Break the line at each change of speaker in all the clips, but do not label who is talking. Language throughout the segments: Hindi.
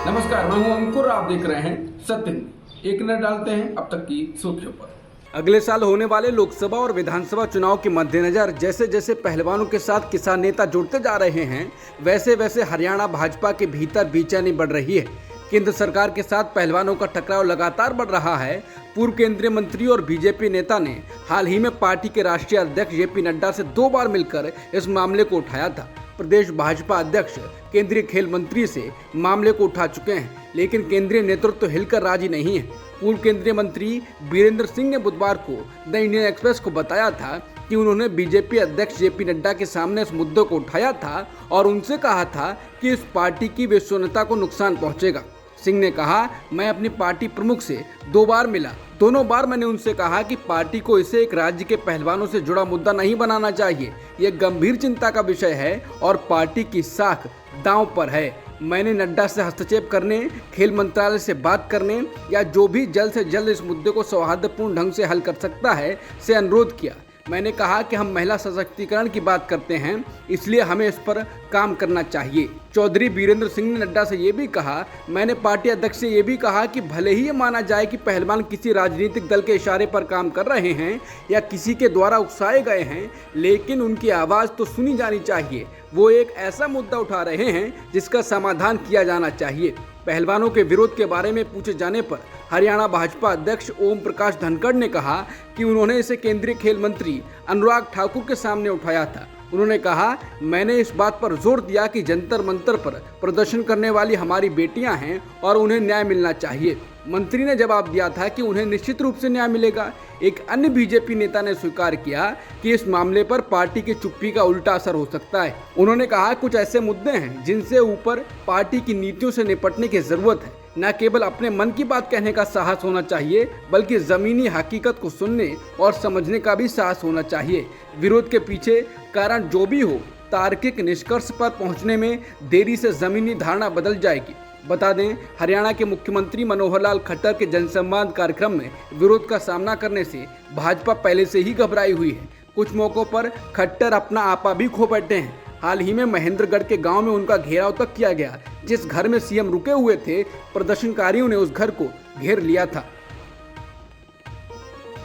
नमस्कार, मैं हूं अंकुर। आप देख रहे हैं सत्य न्यूज़। एक नजर डालते हैं अब तक की सुर्खियों पर।
अगले साल होने वाले लोकसभा और विधानसभा चुनाव के मद्देनजर जैसे जैसे पहलवानों के साथ किसान नेता जुड़ते जा रहे हैं, वैसे वैसे हरियाणा भाजपा के भीतर बेचैनी बढ़ रही है। केंद्र सरकार के साथ पहलवानों का टकराव लगातार बढ़ रहा है। पूर्व केंद्रीय मंत्री और बीजेपी नेता ने हाल ही में पार्टी के राष्ट्रीय अध्यक्ष जेपी नड्डा से 2 बार मिलकर इस मामले को उठाया था। प्रदेश भाजपा अध्यक्ष केंद्रीय खेल मंत्री से मामले को उठा चुके हैं, लेकिन केंद्रीय नेतृत्व हिलकर राजी नहीं है। पूर्व केंद्रीय मंत्री बीरेंद्र सिंह ने बुधवार को द इंडियन एक्सप्रेस को बताया था कि उन्होंने बीजेपी अध्यक्ष जेपी नड्डा के सामने इस मुद्दे को उठाया था और उनसे कहा था कि इस पार्टी की विश्वसनीयता को नुकसान पहुंचेगा। सिंह ने कहा, मैं अपनी पार्टी प्रमुख से 2 बार मिला। दोनों बार मैंने उनसे कहा कि पार्टी को इसे एक राज्य के पहलवानों से जुड़ा मुद्दा नहीं बनाना चाहिए। यह गंभीर चिंता का विषय है और पार्टी की साख दांव पर है। मैंने नड्डा से हस्तक्षेप करने, खेल मंत्रालय से बात करने या जो भी जल्द से जल्द इस मुद्दे को सौहार्दपूर्ण ढंग से हल कर सकता है से अनुरोध किया। मैंने कहा कि हम महिला सशक्तिकरण की बात करते हैं, इसलिए हमें इस पर काम करना चाहिए। चौधरी बीरेंद्र सिंह ने नड्डा से ये भी कहा, मैंने पार्टी अध्यक्ष से ये भी कहा कि भले ही ये माना जाए कि पहलवान किसी राजनीतिक दल के इशारे पर काम कर रहे हैं या किसी के द्वारा उकसाए गए हैं, लेकिन उनकी आवाज़ तो सुनी जानी चाहिए। वो एक ऐसा मुद्दा उठा रहे हैं जिसका समाधान किया जाना चाहिए। पहलवानों के विरोध के बारे में पूछे जाने पर हरियाणा भाजपा अध्यक्ष ओम प्रकाश धनखड़ ने कहा कि उन्होंने इसे केंद्रीय खेल मंत्री अनुराग ठाकुर के सामने उठाया था। उन्होंने कहा, मैंने इस बात पर जोर दिया कि जंतर मंतर पर प्रदर्शन करने वाली हमारी बेटियां हैं और उन्हें न्याय मिलना चाहिए। मंत्री ने जवाब दिया था कि उन्हें निश्चित रूप से न्याय मिलेगा। एक अन्य बीजेपी नेता ने स्वीकार किया कि इस मामले पर पार्टी की चुप्पी का उल्टा असर हो सकता है। उन्होंने कहा, कुछ ऐसे मुद्दे हैं जिनसे ऊपर पार्टी की नीतियों से निपटने की जरूरत है। न केवल अपने मन की बात कहने का साहस होना चाहिए, बल्कि जमीनी हकीकत को सुनने और समझने का भी साहस होना चाहिए। विरोध के पीछे कारण जो भी हो, तार्किक निष्कर्ष पर पहुंचने में देरी से जमीनी धारणा बदल जाएगी। बता दें, हरियाणा के मुख्यमंत्री मनोहर लाल खट्टर के जनसंवाद कार्यक्रम में विरोध का सामना करने से भाजपा पहले से ही घबराई हुई है। कुछ मौकों पर खट्टर अपना आपा भी खो बैठे हैं। हाल ही में महेंद्रगढ़ के गांव में उनका घेराव तक किया गया। जिस घर में सीएम रुके हुए थे, प्रदर्शनकारियों ने उस घर को घेर लिया था।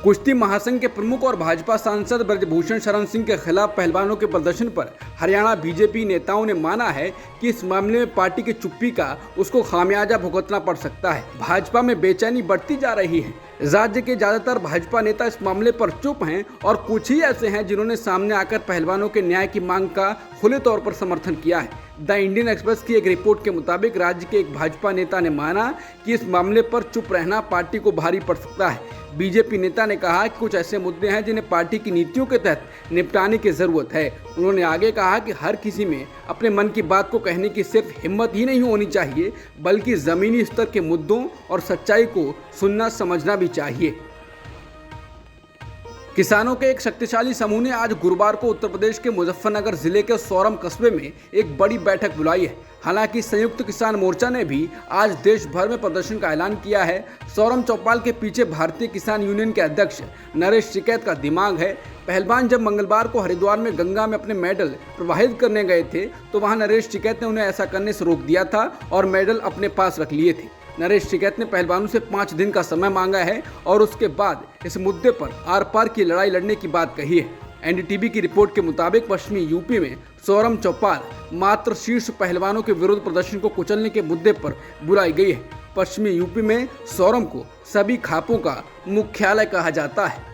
कुश्ती महासंघ के प्रमुख और भाजपा सांसद ब्रजभूषण शरण सिंह के खिलाफ पहलवानों के प्रदर्शन पर हरियाणा बीजेपी नेताओं ने माना है कि इस मामले में पार्टी की चुप्पी का उसको खामियाजा भुगतना पड़ सकता है। भाजपा में बेचैनी बढ़ती जा रही है। राज्य के ज्यादातर भाजपा नेता इस मामले पर चुप हैं और कुछ ही ऐसे हैं जिन्होंने सामने आकर पहलवानों के न्याय की मांग का खुले तौर पर समर्थन किया है। द इंडियन एक्सप्रेस की एक रिपोर्ट के मुताबिक राज्य के एक भाजपा नेता ने माना कि इस मामले पर चुप रहना पार्टी को भारी पड़ सकता है। बीजेपी नेता ने कहा कि कुछ ऐसे मुद्दे हैं जिन्हें पार्टी की नीतियों के तहत निपटाने की जरूरत है। उन्होंने आगे कहा कि हर किसी में अपने मन की बात को कहने की सिर्फ हिम्मत ही नहीं होनी चाहिए, बल्कि जमीनी स्तर के मुद्दों और सच्चाई को सुनना समझना भी चाहिए। किसानों के एक शक्तिशाली समूह ने आज गुरुवार को उत्तर प्रदेश के मुजफ्फरनगर जिले के सोरम कस्बे में एक बड़ी बैठक बुलाई है। हालांकि संयुक्त किसान मोर्चा ने भी आज देश भर में प्रदर्शन का ऐलान किया है। सोरम चौपाल के पीछे भारतीय किसान यूनियन के अध्यक्ष नरेश टिकैत का दिमाग है। पहलवान जब मंगलवार को हरिद्वार में गंगा में अपने मेडल प्रवाहित करने गए थे, तो वहां नरेश टिकैत ने उन्हें ऐसा करने से रोक दिया था और मेडल अपने पास रख लिए थे। नरेश टिकैत ने पहलवानों से 5 दिन का समय मांगा है और उसके बाद इस मुद्दे पर आर पार की लड़ाई लड़ने की बात कही है। एनडीटीवी की रिपोर्ट के मुताबिक पश्चिमी यूपी में सोरम चौपाल मात्र शीर्ष पहलवानों के विरोध प्रदर्शन को कुचलने के मुद्दे पर बुलाई गई है। पश्चिमी यूपी में सोरम को सभी खापों का मुख्यालय कहा जाता है।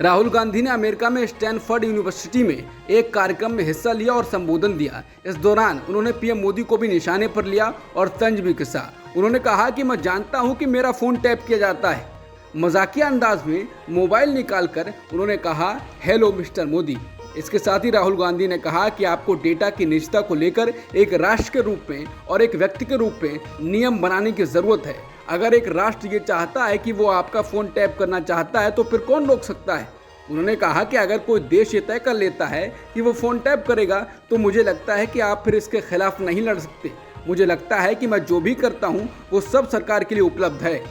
राहुल गांधी ने अमेरिका में स्टैनफोर्ड यूनिवर्सिटी में एक कार्यक्रम में हिस्सा लिया और संबोधन दिया। इस दौरान उन्होंने पीएम मोदी को भी निशाने पर लिया और तंज भी कसा। उन्होंने कहा कि मैं जानता हूं कि मेरा फोन टैप किया जाता है। मजाकिया अंदाज में मोबाइल निकालकर उन्होंने कहा, हेलो मिस्टर मोदी। इसके साथ ही राहुल गांधी ने कहा कि आपको डेटा की निजता को लेकर एक राष्ट्र के रूप में और एक व्यक्ति के रूप में नियम बनाने की जरूरत है। अगर एक राष्ट्र ये चाहता है कि वो आपका फोन टैप करना चाहता है, तो फिर कौन रोक सकता है। उन्होंने कहा कि अगर कोई देश ये तय कर लेता है कि वो फोन टैप करेगा, तो मुझे लगता है कि आप फिर इसके खिलाफ नहीं लड़ सकते। मुझे लगता है कि मैं जो भी करता हूँ वो सब सरकार के लिए उपलब्ध है।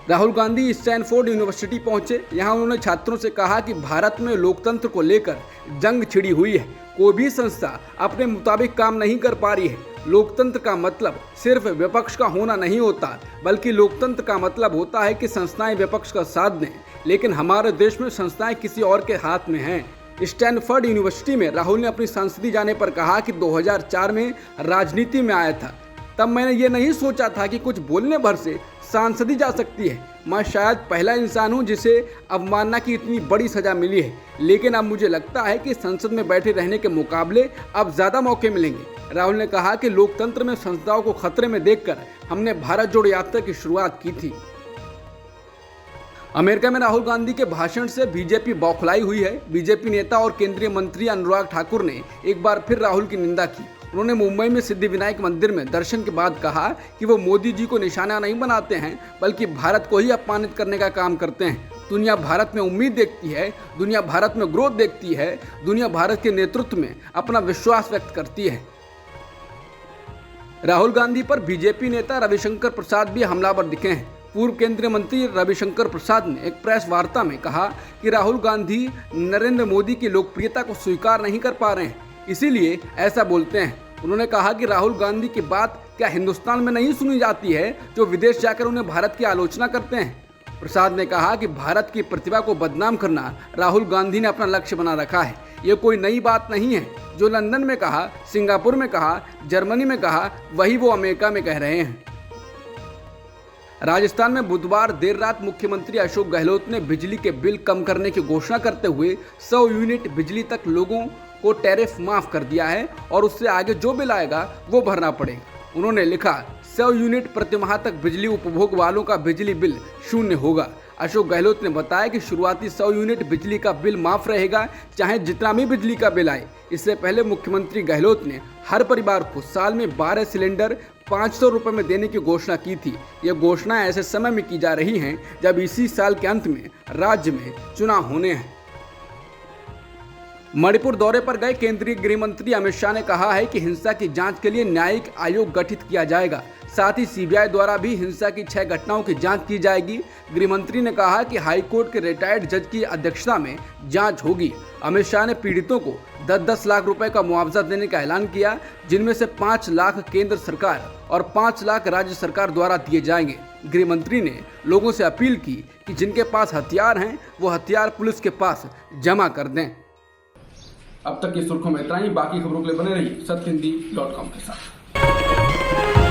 राहुल गांधी स्टैनफोर्ड यूनिवर्सिटी पहुंचे। यहां उन्होंने छात्रों से कहा कि भारत में लोकतंत्र को लेकर जंग छिड़ी हुई है। कोई भी संस्था अपने मुताबिक काम नहीं कर पा रही है। लोकतंत्र का मतलब सिर्फ विपक्ष का होना नहीं होता, बल्कि लोकतंत्र का मतलब होता है कि संस्थाएं विपक्ष का साथ दें। लेकिन हमारे देश में संस्थाएं किसी और के हाथ में हैं। स्टैनफोर्ड यूनिवर्सिटी में राहुल ने अपनी संसदीय जाने पर कहा कि 2004 में राजनीति में आया था, तब मैंने ये नहीं सोचा था कि कुछ बोलने भर से सांसदी जा सकती है। मैं शायद पहला इंसान हूं जिसे अवमानना की इतनी बड़ी सजा मिली है, लेकिन अब मुझे लगता है कि संसद में बैठे रहने के मुकाबले अब ज़्यादा मौके मिलेंगे। राहुल ने कहा कि लोकतंत्र में संस्थाओं को खतरे में देखकर हमने भारत जोड़ो यात्रा की शुरुआत की थी। अमेरिका में राहुल गांधी के भाषण से बीजेपी बौखलाई हुई है। बीजेपी नेता और केंद्रीय मंत्री अनुराग ठाकुर ने एक बार फिर राहुल की निंदा की। उन्होंने मुंबई में सिद्धिविनायक मंदिर में दर्शन के बाद कहा कि वो मोदी जी को निशाना नहीं बनाते हैं, बल्कि भारत को ही अपमानित करने का काम करते हैं। दुनिया भारत में उम्मीद देखती है, दुनिया भारत में ग्रोथ देखती है, दुनिया भारत के नेतृत्व में अपना विश्वास व्यक्त करती है। राहुल गांधी पर बीजेपी नेता रविशंकर प्रसाद भी हमलावर दिखे हैं। पूर्व केंद्रीय मंत्री रविशंकर प्रसाद ने एक प्रेस वार्ता में कहा कि राहुल गांधी नरेंद्र मोदी की लोकप्रियता को स्वीकार नहीं कर पा रहे हैं, इसीलिए ऐसा बोलते हैं। उन्होंने कहा कि राहुल गांधी की बात क्या हिंदुस्तान में नहीं सुनी जाती है, जो विदेश जाकर उन्हें भारत की आलोचना करते हैं। प्रसाद ने कहा कि भारत की प्रतिभा को बदनाम करना राहुल गांधी ने अपना लक्ष्य बना रखा है। ये कोई नई बात नहीं है। जो लंदन में कहा, सिंगापुर में कहा, जर्मनी में कहा, वही वो अमेरिका में कह रहे हैं। राजस्थान में बुधवार देर रात मुख्यमंत्री अशोक गहलोत ने बिजली के बिल कम करने की घोषणा करते हुए 100 यूनिट बिजली तक लोगों को टैरिफ माफ कर दिया है और उससे आगे जो बिल आएगा वो भरना पड़ेगा। उन्होंने लिखा, 100 यूनिट प्रति माह तक बिजली उपभोग वालों का बिजली बिल शून्य होगा। अशोक गहलोत ने बताया कि शुरुआती 100 यूनिट बिजली का बिल माफ रहेगा, चाहे जितना भी बिजली का बिल आए। इससे पहले मुख्यमंत्री गहलोत ने हर परिवार को साल में 12 सिलेंडर 500 रुपये में देने की घोषणा की थी। ये घोषणा ऐसे समय में की जा रही है जब इसी साल के अंत में राज्य में चुनाव होने हैं। मणिपुर दौरे पर गए केंद्रीय गृह मंत्री अमित शाह ने कहा है कि हिंसा की जांच के लिए न्यायिक आयोग गठित किया जाएगा। साथ ही सीबीआई द्वारा भी हिंसा की 6 घटनाओं की जांच की जाएगी। गृह मंत्री ने कहा कि हाईकोर्ट के रिटायर्ड जज की अध्यक्षता में जांच होगी। अमित शाह ने पीड़ितों को 10-10 लाख रुपए का मुआवजा देने का ऐलान किया, जिनमें से 5 लाख केंद्र सरकार और 5 लाख राज्य सरकार द्वारा दिए जाएंगे। गृह मंत्री ने लोगों से अपील की कि जिनके पास हथियार हैं वो हथियार पुलिस के पास जमा कर दें।
अब तक की सुर्खियों में इतना ही। बाकी खबरों के लिए बने रहिए सत्यहिंदी.com के साथ।